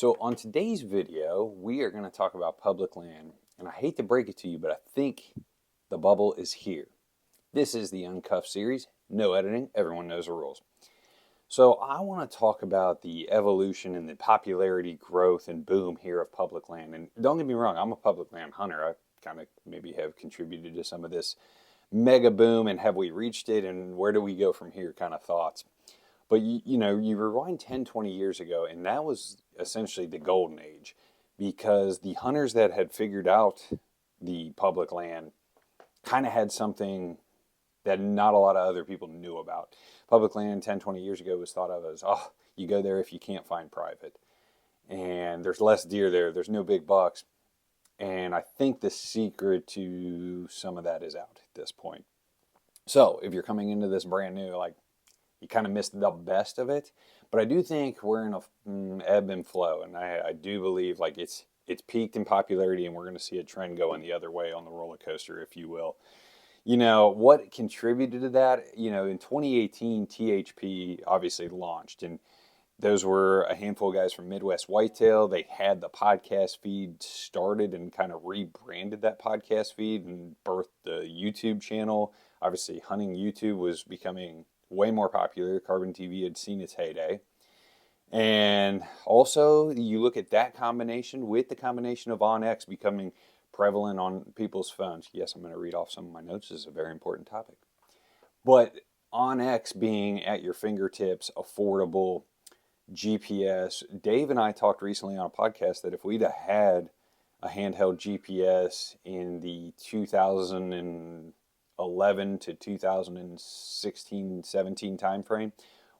So on today's video, we are going to talk about public land. And I hate to break it to you, but I think the bubble is here. This is the Uncuffed series. No editing. Everyone knows the rules. So I want to talk about the evolution and the popularity, growth, and boom here of public land. And don't get me wrong, I'm a public land hunter. I kind of maybe have contributed to some of this mega boom, and have we reached it, and where do we go from here kind of thoughts. But you rewind 10, 20 years ago, and that was essentially the golden age, because the hunters that had figured out the public land kind of had something that not a lot of other people knew about. Public land 10, 20 years ago was thought of as, oh, you go there if you can't find private. And there's less deer there, there's no big bucks. And I think the secret to some of that is out at this point. So if you're coming into this brand new, like, you kind of missed the best of it. But I do think we're in a ebb and flow, and I do believe like it's peaked in popularity, and we're going to see a trend going the other way on the roller coaster, if you will. What contributed to that? In 2018, THP obviously launched, and those were a handful of guys from Midwest Whitetail. They had the podcast feed started and kind of rebranded that podcast feed and birthed the YouTube channel. Obviously, hunting YouTube was becoming way more popular. Carbon TV had seen its heyday. And also, you look at that combination with the combination of OnX becoming prevalent on people's phones. Yes, I'm going to read off some of my notes. This is a very important topic. But OnX being at your fingertips, affordable, GPS. Dave and I talked recently on a podcast that if we'd have had a handheld GPS in the 2011 to 2016, 17 timeframe,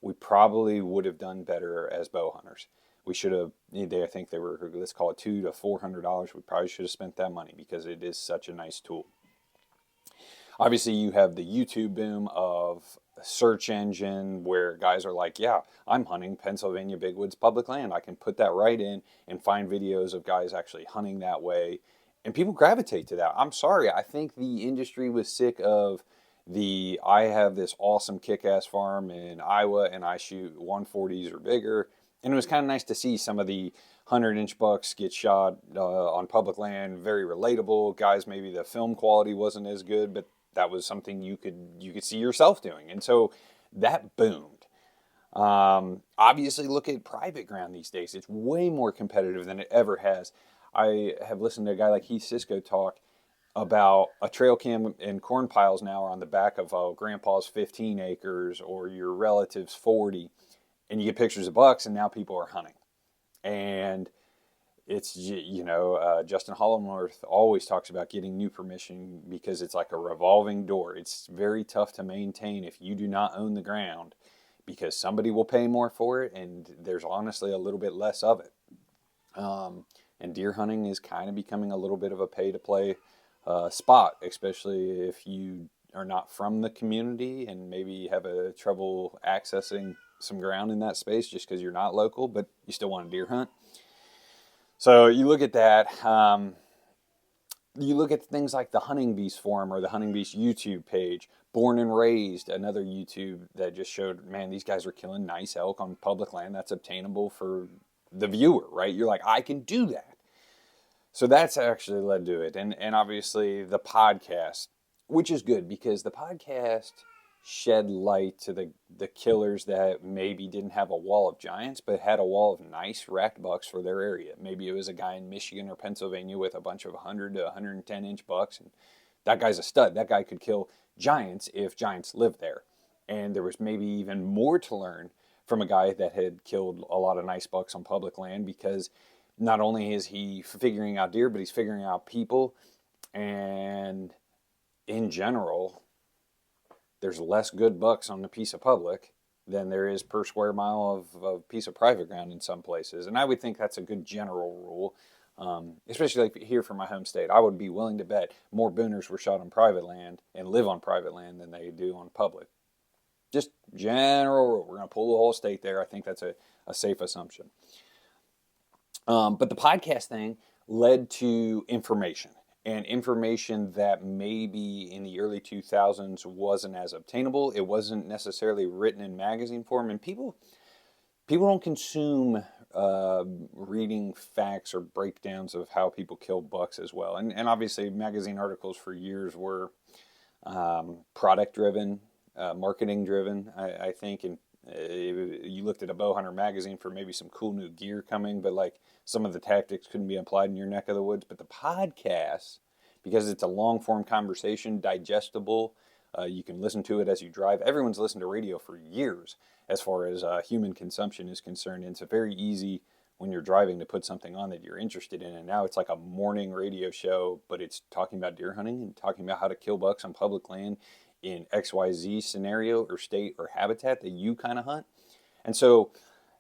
we probably would have done better as bow hunters. We should have, I think they were, let's call it $200 to $400. We probably should have spent that money because it is such a nice tool. Obviously, you have the YouTube boom of search engine where guys are like, yeah, I'm hunting Pennsylvania Big Woods public land. I can put that right in and find videos of guys actually hunting that way. And people gravitate to that. I'm sorry. I think the industry was sick of I have this awesome kick-ass farm in Iowa and I shoot 140s or bigger. And it was kind of nice to see some of the 100-inch bucks get shot on public land. Very relatable. Guys, maybe the film quality wasn't as good, but that was something you could see yourself doing. And so that boomed. Obviously, look at private ground these days. It's way more competitive than it ever has. I have listened to a guy like Heath Cisco talk about a trail cam and corn piles now are on the back of grandpa's 15 acres or your relative's 40. And you get pictures of bucks, and now people are hunting. And it's, Justin Hollingworth always talks about getting new permission because it's like a revolving door. It's very tough to maintain if you do not own the ground because somebody will pay more for it, and there's honestly a little bit less of it. And deer hunting is kind of becoming a little bit of a pay-to-play spot, especially if you are not from the community and maybe have a trouble accessing some ground in that space just because you're not local, but you still want to deer hunt. So you look at that. You look at things like the Hunting Beast forum or the Hunting Beast YouTube page. Born and Raised, another YouTube that just showed, man, these guys are killing nice elk on public land that's obtainable for the viewer, right? You're like, I can do that. So that's actually led to it. And obviously the podcast, which is good because the podcast shed light to the killers that maybe didn't have a wall of giants, but had a wall of nice racked bucks for their area. Maybe it was a guy in Michigan or Pennsylvania with a bunch of 100 to 110 inch bucks, and that guy's a stud. That guy could kill giants if giants lived there. And there was maybe even more to learn from a guy that had killed a lot of nice bucks on public land, because not only is he figuring out deer, but he's figuring out people. And in general, there's less good bucks on a piece of public than there is per square mile of a piece of private ground in some places. And I would think that's a good general rule, especially like here from my home state. I would be willing to bet more booners were shot on private land and live on private land than they do on public. Just general rule. We're going to pull the whole state there. I think that's a safe assumption. But the podcast thing led to information. And information that maybe in the early 2000s wasn't as obtainable. It wasn't necessarily written in magazine form. And people don't consume reading facts or breakdowns of how people kill bucks as well. And obviously magazine articles for years were product driven, marketing driven, I think. And you looked at a bow hunter magazine for maybe some cool new gear coming, but like some of the tactics couldn't be applied in your neck of the woods. But the podcast, because it's a long form conversation, digestible, you can listen to it as you drive. Everyone's listened to radio for years as far as human consumption is concerned. And it's very easy when you're driving to put something on that you're interested in. And now it's like a morning radio show, but it's talking about deer hunting and talking about how to kill bucks on public land in XYZ scenario or state or habitat that you kind of hunt. And so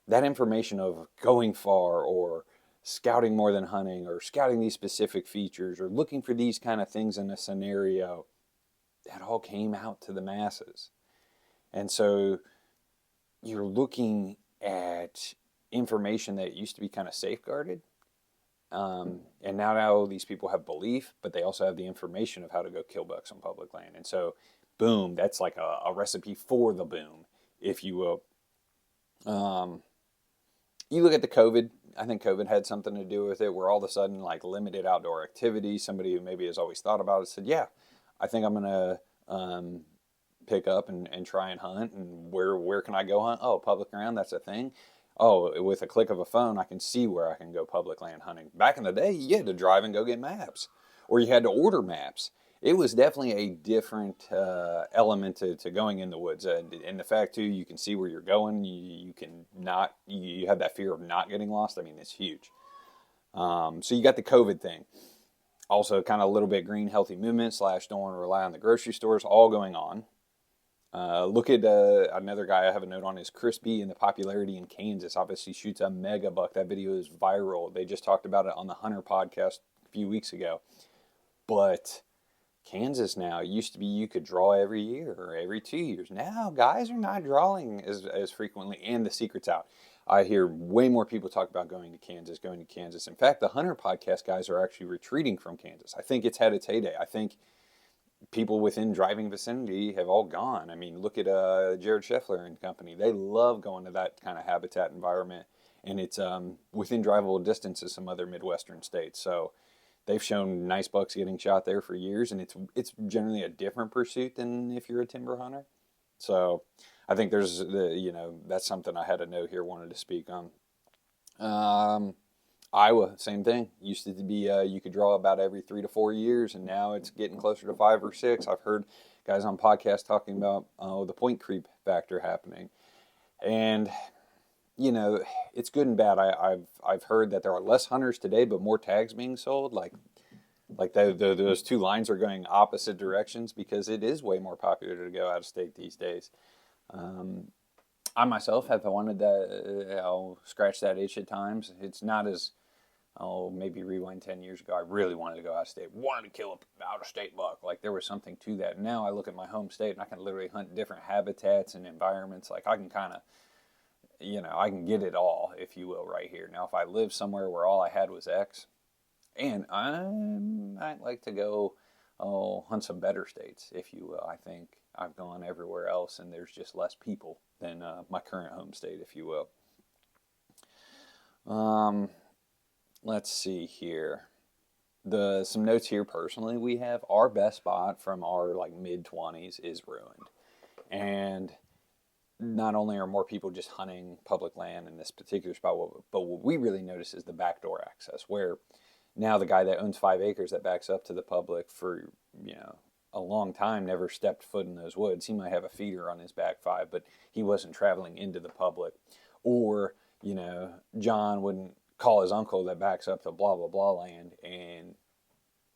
that information of going far or scouting more than hunting or scouting these specific features or looking for these kind of things in a scenario, that all came out to the masses. And so you're looking at information that used to be kind of safeguarded. And now these people have belief, but they also have the information of how to go kill bucks on public land. And so, boom, that's like a recipe for the boom, if you will. You look at the COVID, I think COVID had something to do with it, where all of a sudden, like limited outdoor activity, somebody who maybe has always thought about it said, yeah, I think I'm going to pick up and try and hunt. And where can I go hunt? Oh, public ground, that's a thing. Oh, with a click of a phone, I can see where I can go public land hunting. Back in the day, you had to drive and go get maps, or you had to order maps. It was definitely a different element to going in the woods. And the fact, too, you can see where you're going. You have that fear of not getting lost. I mean, it's huge. So you got the COVID thing. Also, kind of a little bit green, healthy movement / don't want to rely on the grocery stores, all going on. Look at another guy I have a note on is Crispy and the popularity in Kansas. Obviously shoots a mega buck. That video is viral. They just talked about it on the Hunter podcast a few weeks ago. But Kansas now, it used to be you could draw every year or every 2 years. Now guys are not drawing as frequently, and the secret's out. I hear way more people talk about going to Kansas. In fact, the Hunter podcast guys are actually retreating from Kansas. I think it's had its heyday. I think people within driving vicinity have all gone. I mean, look at Jared Scheffler and company. They love going to that kind of habitat environment, and it's within drivable distance of some other Midwestern states. So they've shown nice bucks getting shot there for years, and it's generally a different pursuit than if you're a timber hunter. So I think that's something I had a note here, wanted to speak on. Iowa, same thing. Used to be you could draw about every 3 to 4 years, and now it's getting closer to 5 or 6. I've heard guys on podcasts talking about the point creep factor happening, and it's good and bad. I've heard that there are less hunters today, but more tags being sold. Like those two lines are going opposite directions because it is way more popular to go out of state these days. I myself have wanted that. I'll scratch that itch at times. It's not as maybe rewind 10 years ago, I really wanted to go out of state, wanted to kill an out of state buck. Like there was something to that. Now I look at my home state and I can literally hunt different habitats and environments. Like I can kind of, I can get it all, if you will, right here. Now, if I lived somewhere where all I had was X, and I'd like to go hunt some better states, if you will. I think I've gone everywhere else and there's just less people than my current home state, if you will. Let's see here. Some notes here personally we have. Our best spot from our mid-20s is ruined. And not only are more people just hunting public land in this particular spot, but what we really notice is the backdoor access, where now the guy that owns 5 acres that backs up to the public for, a long time never stepped foot in those woods. He might have a feeder on his back 5, but he wasn't traveling into the public. Or, John wouldn't call his uncle that backs up to blah, blah, blah land and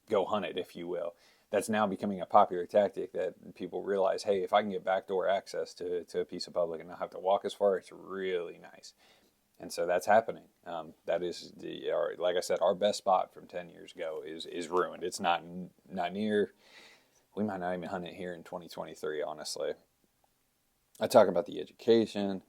go hunt it, if you will. That's now becoming a popular tactic that people realize, hey, if I can get backdoor access to a piece of public and not have to walk as far, it's really nice. And so that's happening. That is, like I said, our best spot from 10 years ago is ruined. It's not near. We might not even hunt it here in 2023, honestly. I talk about the education.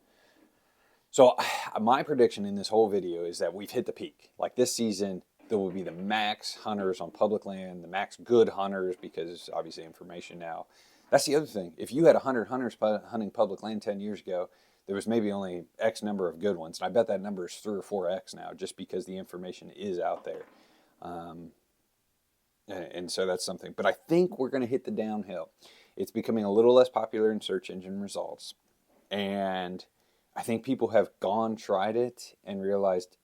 So my prediction in this whole video is that we've hit the peak. Like this season, there will be the max hunters on public land, the max good hunters, because obviously information now. That's the other thing. If you had 100 hunters hunting public land 10 years ago, there was maybe only X number of good ones. And I bet that number is 3 or 4X now, just because the information is out there. And so that's something. But I think we're going to hit the downhill. It's becoming a little less popular in search engine results. And I think people have tried it, and realized,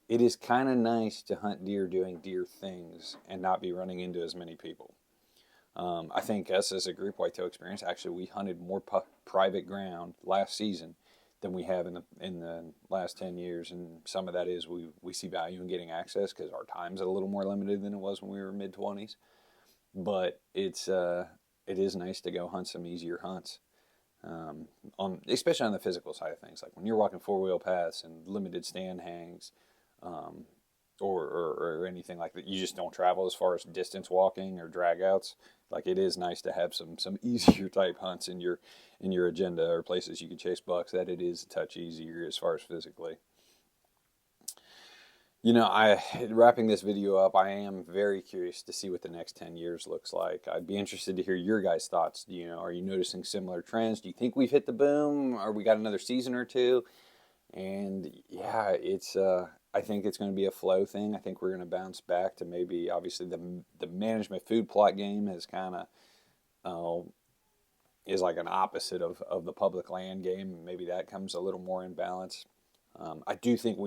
it is kind of nice to hunt deer doing deer things and not be running into as many people. I think us as a group, Whitetail Experience, actually we hunted more private ground last season than we have in the last 10 years. And some of that is we see value in getting access because our time's a little more limited than it was when we were mid-20s. But it is nice to go hunt some easier hunts, especially on the physical side of things. Like when you're walking four-wheel paths and limited stand hangs, or anything like that. You just don't travel as far as distance walking or drag outs. Like, it is nice to have some easier type hunts in your agenda, or places you can chase bucks that it is a touch easier as far as physically. Wrapping this video up, I am very curious to see what the next 10 years looks like. I'd be interested to hear your guys' thoughts. Are you noticing similar trends? Do you think we've hit the boom? Or we got another season or two? And yeah, I think it's going to be a flow thing. I think we're going to bounce back to maybe, obviously, the management food plot game has kind of, is like an opposite of the public land game. Maybe that comes a little more in balance. I do think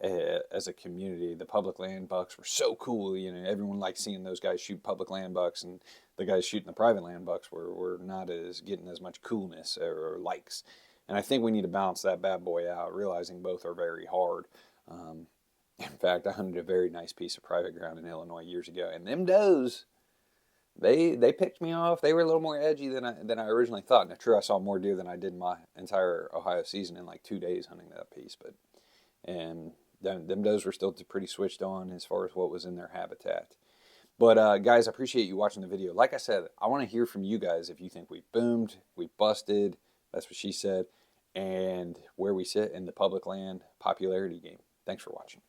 as a community, the public land bucks were so cool. Everyone liked seeing those guys shoot public land bucks, and the guys shooting the private land bucks were not getting as much coolness or likes. And I think we need to balance that bad boy out, realizing both are very hard. In fact, I hunted a very nice piece of private ground in Illinois years ago, and them does, they picked me off. They were a little more edgy than I originally thought. Now, true, I saw more deer than I did my entire Ohio season in like 2 days hunting that piece, and them does were still pretty switched on as far as what was in their habitat. But guys, I appreciate you watching the video. Like I said, I want to hear from you guys if you think we boomed, we busted. That's what she said. And where we sit in the public land popularity game. Thanks for watching.